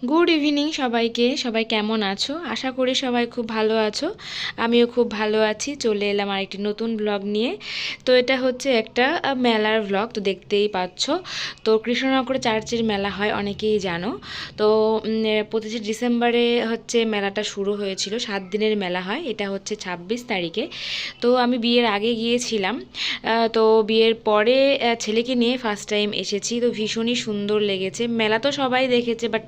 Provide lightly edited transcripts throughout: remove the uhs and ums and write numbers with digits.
Good evening সবাইকে। সবাই কেমন আছো? আশা করি সবাই খুব ভালো আছো। আমিও খুব ভালো আছি। চলে এলাম আরেকটি নতুন ব্লগ নিয়ে। তো এটা হচ্ছে একটা মেলার ব্লগ, তো দেখতেই পাচ্ছ। তো কৃষ্ণনগর চার্চের মেলা হয়, অনেকেই জানো। তো 25 ডিসেম্বরে হচ্ছে মেলাটা শুরু হয়েছিল। 7 দিনের মেলা হয়, এটা হচ্ছে 26 তারিখে। তো আমি বিয়ের আগে গিয়েছিলাম। তো বিয়ের পরে ছেলেকে নিয়ে ফার্স্ট টাইম এসেছি। তো ভীষণই সুন্দর লেগেছে। মেলা তো সবাই দেখেছে, বাট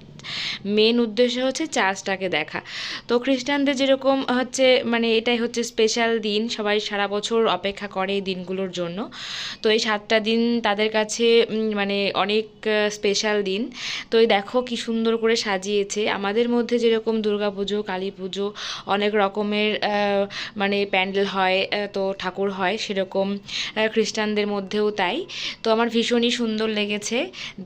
মেন উদ্দেশ্য হচ্ছে চার্চটাকে দেখা। তো খ্রিস্টানদের যেরকম হচ্ছে, মানে এটাই হচ্ছে স্পেশাল দিন, সবাই সারা বছর অপেক্ষা করে এই দিনগুলোর জন্য। তো এই 7টা দিন তাদের কাছে মানে অনেক স্পেশাল দিন। তো এই দেখো কি সুন্দর করে সাজিয়েছে। আমাদের মধ্যে যেরকম দুর্গা পুজো, কালী পুজো, অনেক রকমের মানে প্যান্ডেল হয়, তো ঠাকুর হয়, সেরকম খ্রিস্টানদের মধ্যেও তাই। তো আমার ভীষণই সুন্দর লেগেছে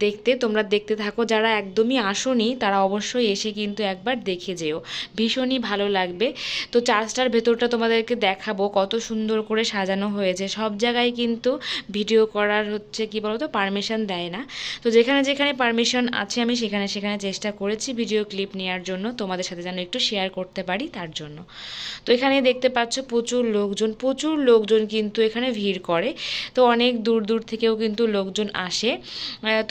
দেখতে। তোমরা দেখতে থাকো, যারা একদমই আসোনি তারা অবশ্যই এসে কিন্তু একবার দেখে যেও, ভীষণই ভালো লাগবে। তো চার্চটার ভেতরটা তোমাদেরকে দেখাবো, কত সুন্দর করে সাজানো হয়েছে। সব জায়গায় কিন্তু ভিডিও করার হচ্ছে কি বলতো পারমিশন দেয় না। তো যেখানে যেখানে পারমিশন আছে আমি সেখানে সেখানে চেষ্টা করেছি ভিডিও ক্লিপ নেওয়ার জন্য, তোমাদের সাথে যেন একটু শেয়ার করতে পারি তার জন্য। তো এখানে দেখতে পাচ্ছ প্রচুর লোকজন কিন্তু এখানে ভিড় করে। তো অনেক দূর দূর থেকেও কিন্তু লোকজন আসে।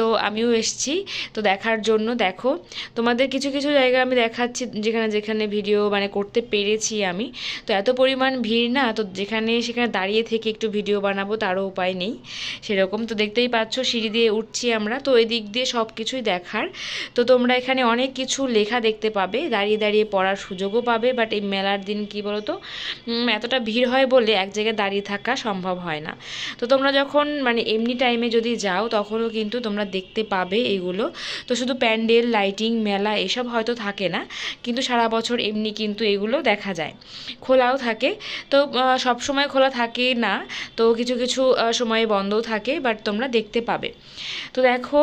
তো আমিও এসেছি তো দেখার জন্য। দেখো, তোমাদের কিছু কিছু জায়গা আমি দেখাচ্ছি যেখানে যেখানে ভিডিও মানে করতে পেরেছি আমি। তো এত পরিমাণ ভিড় না, তো যেখানে সেখানে দাঁড়িয়ে থেকে একটু ভিডিও বানাবো তারও উপায় নেই সেরকম। তো দেখতেই পাচ্ছ সিঁড়ি দিয়ে উঠছি আমরা, তো এই দিক দিয়ে সব কিছুই দেখার। তো তোমরা এখানে অনেক কিছু লেখা দেখতে পাবে, দাঁড়িয়ে দাঁড়িয়ে পড়ার সুযোগও পাবে। বাট এই মেলার দিন কি বলো তো, এতটা ভিড় হয় বলে এক জায়গায় দাঁড়িয়ে থাকা সম্ভব হয় না। তো তোমরা যখন মানে এমনি টাইমে যদি যাও তখনও কিন্তু তোমরা দেখতে পাবে এইগুলো। তো শুধু প্যান্ডেল, লাইটিং, মেলা এসব হয়তো থাকে না, কিন্তু সারা বছর এমনি কিন্তু এগুলো দেখা যায়, খোলাও থাকে। তো সব সময় খোলা থাকে না, তো কিছু কিছু সময়ে বন্ধও থাকে, বাট তোমরা দেখতে পাবে। তো দেখো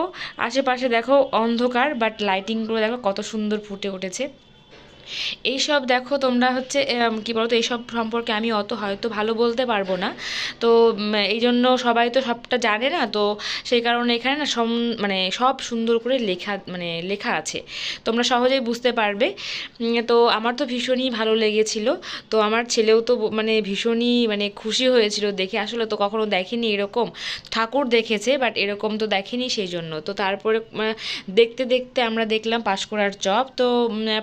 আশেপাশে দেখো অন্ধকার, বাট লাইটিংগুলো দেখো কত সুন্দর ফুটে উঠেছে। এইসব দেখো তোমরা হচ্ছে কি বলতো, এইসব সম্পর্কে আমি অত হয়তো ভালো বলতে পারবো না। তো এই জন্য সবাই তো সবটা জানে না, তো সেই কারণে এখানে না মানে সব সুন্দর করে লেখা আছে, তোমরা সহজেই বুঝতে পারবে। তো আমার তো ভীষণই ভালো লেগেছিল। তো আমার ছেলেও তো মানে ভীষণই মানে খুশি হয়েছিল দেখে। আসলে তো কখনো দেখেনি এরকম, ঠাকুর দেখেছে বাট এরকম তো দেখেনি, সেই জন্য। তো তারপরে দেখতে দেখতে আমরা দেখলাম পাঁশকুড়ার চপ। তো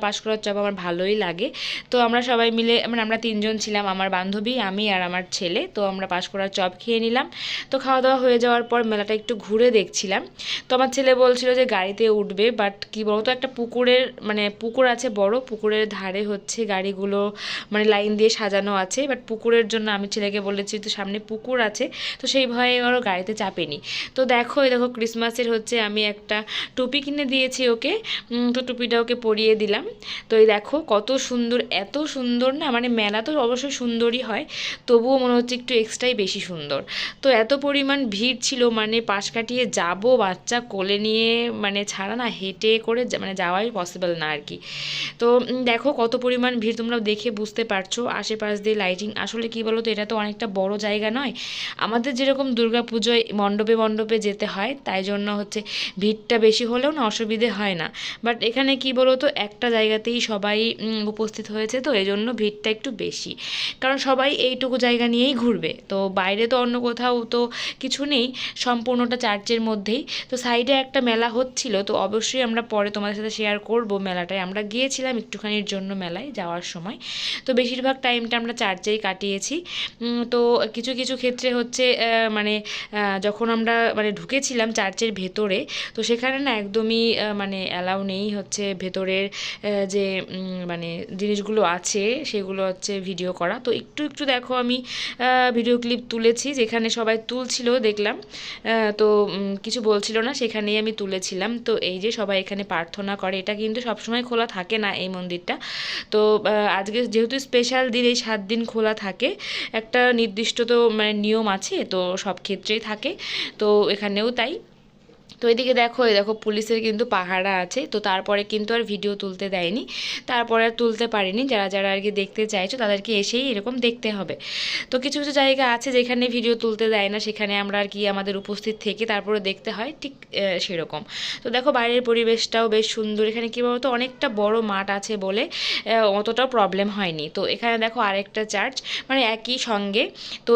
পাঁশকুড়ার চপ আমার ভালোই লাগে। তো আমরা সবাই মিলে, মানে আমরা 3জন ছিলাম, আমার বান্ধবী, আমি আর আমার ছেলে। তো আমরা পাঁশকুড়ার চপ খেয়ে নিলাম। তো খাওয়া দাওয়া হয়ে যাওয়ার পর মেলাটা একটু ঘুরে দেখছিলাম। তো আমার ছেলে বলছিল যে গাড়িতে উঠবে, বাট কি বলতো, একটা পুকুরের মানে পুকুর আছে, বড় পুকুরের ধারে হচ্ছে গাড়িগুলো মানে লাইন দিয়ে সাজানো আছে। বাট পুকুরের জন্য আমি ছেলেকে বলেছি তো সামনে পুকুর আছে, তো সেই ভয়ে ওরা গাড়িতে চাপেনি। তো দেখো এই দেখো ক্রিসমাসের হচ্ছে আমি একটা টুপি কিনে দিয়েছি ওকে। তো টুপিটা ওকে পরিয়ে দিলাম। তো এই দেখো কত সুন্দর, এত সুন্দর না, মানে মেলা তো অবশ্যই সুন্দরই হয়, তবুও মনে হচ্ছে একটু এক্সট্রাই বেশি সুন্দর। তো এত পরিমাণ ভিড় ছিল, মানে পাশ কাটিয়ে যাব বাচ্চা কোলে নিয়ে মানে ছাড়া না, হেঁটে করে মানে যাওয়াই পসিবল না আর কি। তো দেখো কত পরিমাণ ভিড়, তোমরা দেখে বুঝতে পারছো। আশেপাশ দিয়ে লাইটিং, আসলে কি বলো তো, এটা তো অনেকটা বড় জায়গা নয়। আমাদের যেরকম দুর্গা পুজোয় মণ্ডপে মণ্ডপে যেতে হয়, তাই জন্য হচ্ছে ভিড়টা বেশি হলেও না অসুবিধে হয় না। বাট এখানে কি বলো তো, একটা জায়গাতেই সবাই উপস্থিত হয়েছে, তো এই জন্য ভিড়টা একটু বেশি, কারণ সবাই এইটুকু জায়গা নিয়েই ঘুরবে। তো বাইরে তো অন্য কোথাও তো কিছু নেই, সম্পূর্ণটা চার্চের মধ্যেই। তো সাইডে একটা মেলা হচ্ছিল, তো অবশ্যই আমরা পরে তোমাদের সাথে শেয়ার করব। মেলাটায় আমরা গিয়েছিলাম একটুখানির জন্য মেলায় যাওয়ার সময়। তো বেশিরভাগ টাইমটা আমরা চার্চেই কাটিয়েছি। তো কিছু কিছু ক্ষেত্রে হচ্ছে মানে যখন আমরা মানে ঢুকেছিলাম চার্চের ভেতরে, তো সেখানে না একদমই মানে অ্যালাউ নেই হচ্ছে ভেতরের যে মানে জিনিসগুলো আছে সেগুলো হচ্ছে ভিডিও করা। তো একটু একটু দেখো আমি ভিডিও ক্লিপ তুলেছি, যেখানে সবাই তুলছিল দেখলাম। তো কিছু বলছিল না, সেখানেই আমি তুলেছিলাম। তো এই যে সবাই এখানে প্রার্থনা করে, এটা কিন্তু সবসময় খোলা থাকে না এই মন্দিরটা। তো আজকে যেহেতু স্পেশাল দিন, এই 7 দিন খোলা থাকে, একটা নির্দিষ্ট তো মানে নিয়ম আছে, তো সব ক্ষেত্রেই থাকে, তো এখানেও তাই। তো এদিকে দেখো, এই দেখো পুলিশের কিন্তু পাহারা আছে। তো তারপরে কিন্তু আর ভিডিও তুলতে দেয়নি, তারপরে আর তুলতে পারিনি। যারা যারা আর কি দেখতে চাইছো তাদেরকে এসেই এরকম দেখতে হবে। তো কিছু কিছু জায়গা আছে যেখানে ভিডিও তুলতে দেয় না, সেখানে আমরা আর কি আমাদের উপস্থিত থেকে তারপরে দেখতে হয়, ঠিক সেরকম। তো দেখো বাইরের পরিবেশটাও বেশ সুন্দর। এখানে কী বলতো, অনেকটা বড় মাঠ আছে বলে অতটাও প্রবলেম হয়নি। তো এখানে দেখো আরেকটা চার্চ, মানে একই সঙ্গে। তো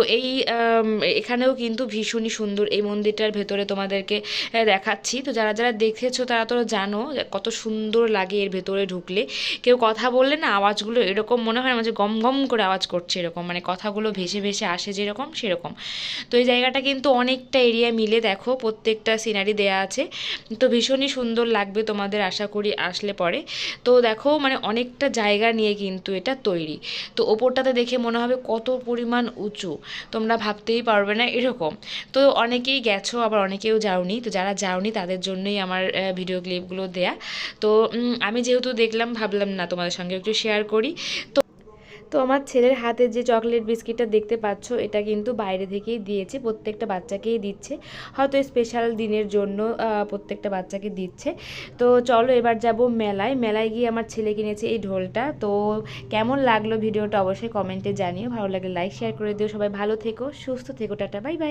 এখানেও কিন্তু ভীষণই সুন্দর। এই মন্দিরটার ভেতরে তোমাদেরকে দেখাচ্ছি। তো যারা যারা দেখেছো তারা তো জানো কত সুন্দর লাগে এর ভেতরে ঢুকলে। কেউ কথা বললে না, আওয়াজগুলো এরকম মনে হয় আমার যে গম গম করে আওয়াজ করছে, এরকম মানে কথাগুলো ভেসে ভেসে আসে যেরকম সেরকম। তো এই জায়গাটা কিন্তু অনেকটা এরিয়া মিলে দেখো প্রত্যেকটা সিনারি দেয়া আছে। তো ভীষণই সুন্দর লাগবে তোমাদের, আশা করি আসলে পরে। তো দেখো মানে অনেকটা জায়গা নিয়ে কিন্তু এটা তৈরি। তো ওপরটাতে দেখে মনে হবে কত পরিমাণ উঁচু, তোমরা ভাবতেই পারবে না এরকম। তো অনেকেই গেছো, আবার অনেকেও যাওনি। তো যারা যাওনি তাদের জন্যই আমার ভিডিও ক্লিপগুলো দেয়া। তো আমি যেহেতু দেখলাম, ভাবলাম না তোমাদের সঙ্গে একটু শেয়ার করি। তো তো আমার ছেলের হাতে যে চকলেট বিস্কিটটা দেখতে পাচ্ছ, এটা কিন্তু বাইরে থেকেই দিয়েছে, প্রত্যেকটা বাচ্চাকেই দিচ্ছে, হয়তো স্পেশাল দিনের জন্য প্রত্যেকটা বাচ্চাকে দিচ্ছে। তো চলো এবার যাব মেলায়। মেলায় গিয়ে আমার ছেলে কিনেছে এই ঢোলটা। তো কেমন লাগলো ভিডিওটা অবশ্যই কমেন্টে জানিও, ভালো লাগলে লাইক শেয়ার করে দিও। সবাই ভালো থেকো, সুস্থ থেকো, টাটা বাই বাই।